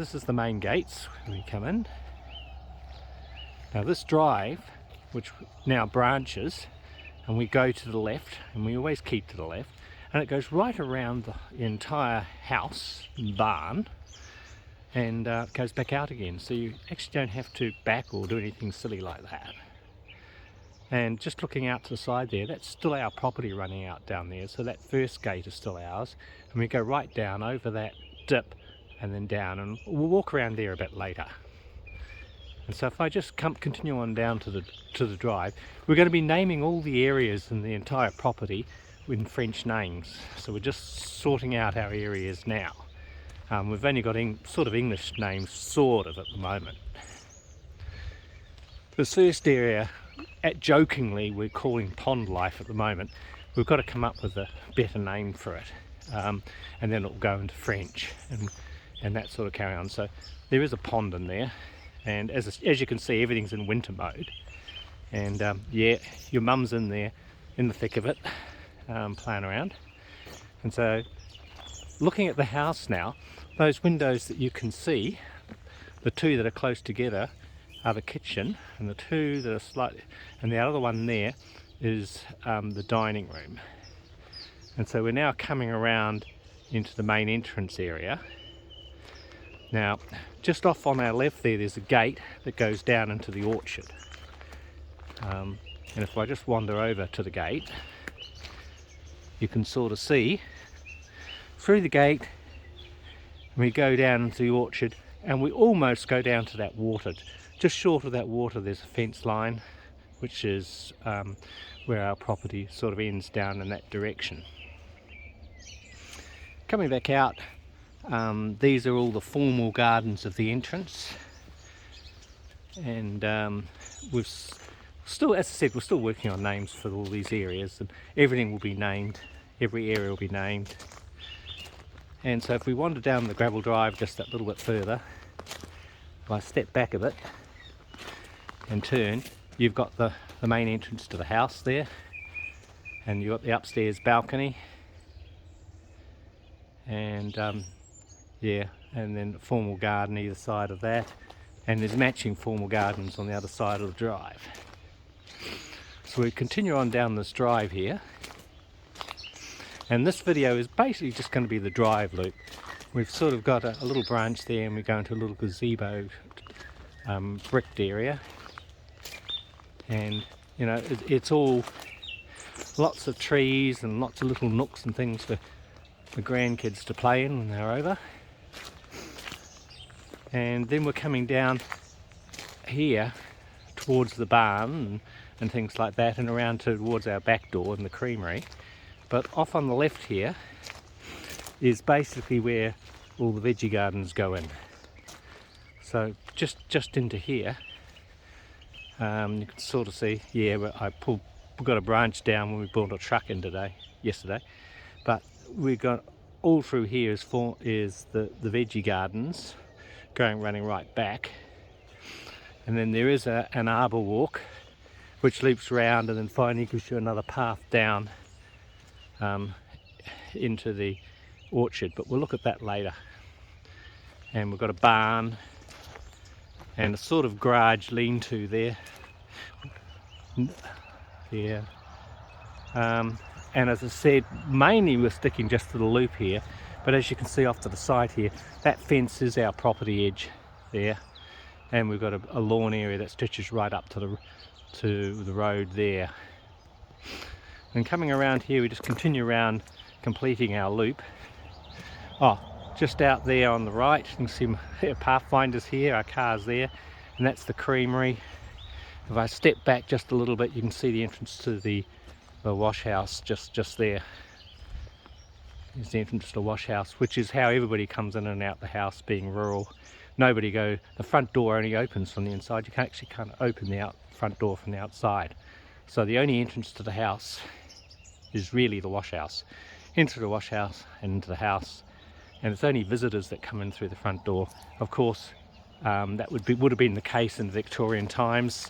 this is the main gates when we come in. Now this drive, which now branches, and we go to the left, and we always keep to the left, and it goes right around the entire house, barn, and goes back out again. So you actually don't have to back or do anything silly like that. And just looking out to the side there, that's still our property running out down there. So that first gate is still ours, and we go right down over that dip and then down, and we'll walk around there a bit later. And so if I just continue on down to the drive, we're going to be naming all the areas in the entire property in French names. So we're just sorting out our areas now. We've only got sort of English names sort of at the moment. The first area, jokingly, we're calling Pond Life at the moment. We've got to come up with a better name for it, and then it'll go into French and that sort of carry on. So there is a pond in there, and as you can see, everything's in winter mode. And yeah, your mum's in there in the thick of it, playing around. And so looking at the house now, those windows that you can see, the two that are close together are the kitchen, and the two that are slightly, and the other one there is the dining room. And so we're now coming around into the main entrance area. Now just off on our left there's a gate that goes down into the orchard, and if I just wander over to the gate, you can sort of see through the gate. We go down into the orchard, and we almost go down to that water. Just short of that water there's a fence line, which is where our property sort of ends down in that direction. Coming back out, these are all the formal gardens of the entrance, and we've still, as I said, we're still working on names for all these areas, and everything will be named, every area will be named. And so if we wander down the gravel drive just that little bit further, if I step back a bit and turn, you've got the main entrance to the house there, and you've got the upstairs balcony, and yeah, and then the formal garden either side of that, and there's matching formal gardens on the other side of the drive. So we continue on down this drive here, and this video is basically just going to be the drive loop. We've sort of got a little branch there, and we go into a little gazebo bricked area, and you know, it's all lots of trees and lots of little nooks and things for the grandkids to play in when they're over. And then we're coming down here towards the barn and things like that, and around towards our back door and the creamery. But off on the left here is basically where all the veggie gardens go in. So just into here, you can sort of see, yeah, we got a branch down when we brought a truck in yesterday, but we got all through here is the veggie gardens running right back, and then there is an arbour walk which loops round and then finally gives you another path down into the orchard, but we'll look at that later. And we've got a barn and a sort of garage lean-to there. Yeah. And as I said, mainly we're sticking just to the loop here, but as you can see off to the side here, that fence is our property edge there, and we've got a lawn area that stretches right up to the road there. And coming around here, we just continue around, completing our loop. Oh, just out there on the right, you can see our pathfinders here, our cars there, and that's the creamery. If I step back just a little bit, you can see the entrance to the wash house just there. There's the entrance to the wash house, which is how everybody comes in and out the house, being rural. The front door only opens from the inside. You can't open the front door from the outside. So the only entrance to the house is really the wash house. Into the wash house and into the house, and it's only visitors that come in through the front door. Of course, that would have been the case in Victorian times.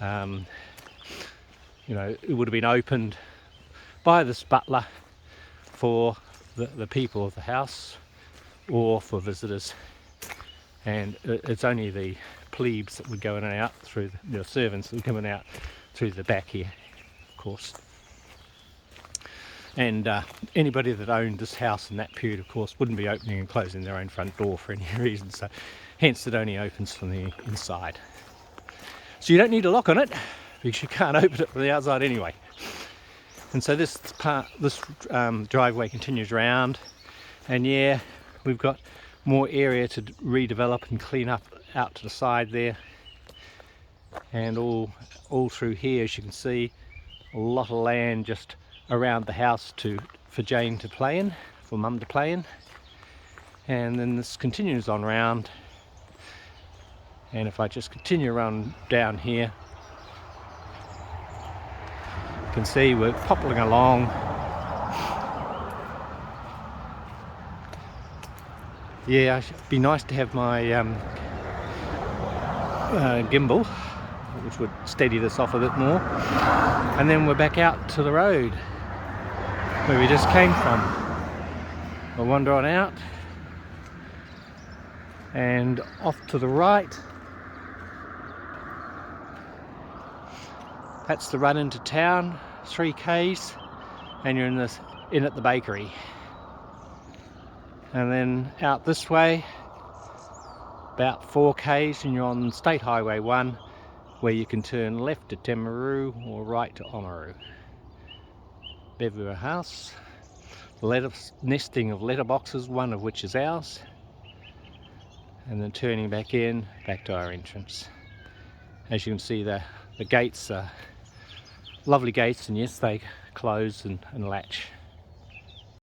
You know, it would have been opened by this butler for the people of the house or for visitors. and it's only the plebes that would go in and out through the servants that would come in and out through the back here, of course. And anybody that owned this house in that period, of course, wouldn't be opening and closing their own front door for any reason, so hence it only opens from the inside. So you don't need a lock on it because you can't open it from the outside anyway. And so this driveway continues round, and yeah, we've got more area to redevelop and clean up out to the side there, and all through here, as you can see, a lot of land just around the house for Jane to play in, for Mum to play in. And then this continues on round, and if I just continue around down here, you can see we're popping along. Yeah, it'd be nice to have my gimbal, which would steady this off a bit more. And then we're back out to the road where we just came from. We'll wander on out and off to the right. That's the run into town, 3 k's, and you're in at the bakery. And then out this way, about 4 k's, and you're on State Highway 1, where you can turn left to Timaru or right to Oamaru. Belvoir House, nesting of letterboxes, one of which is ours, and then turning back to our entrance. As you can see, the gates are lovely gates, and yes, they close and latch.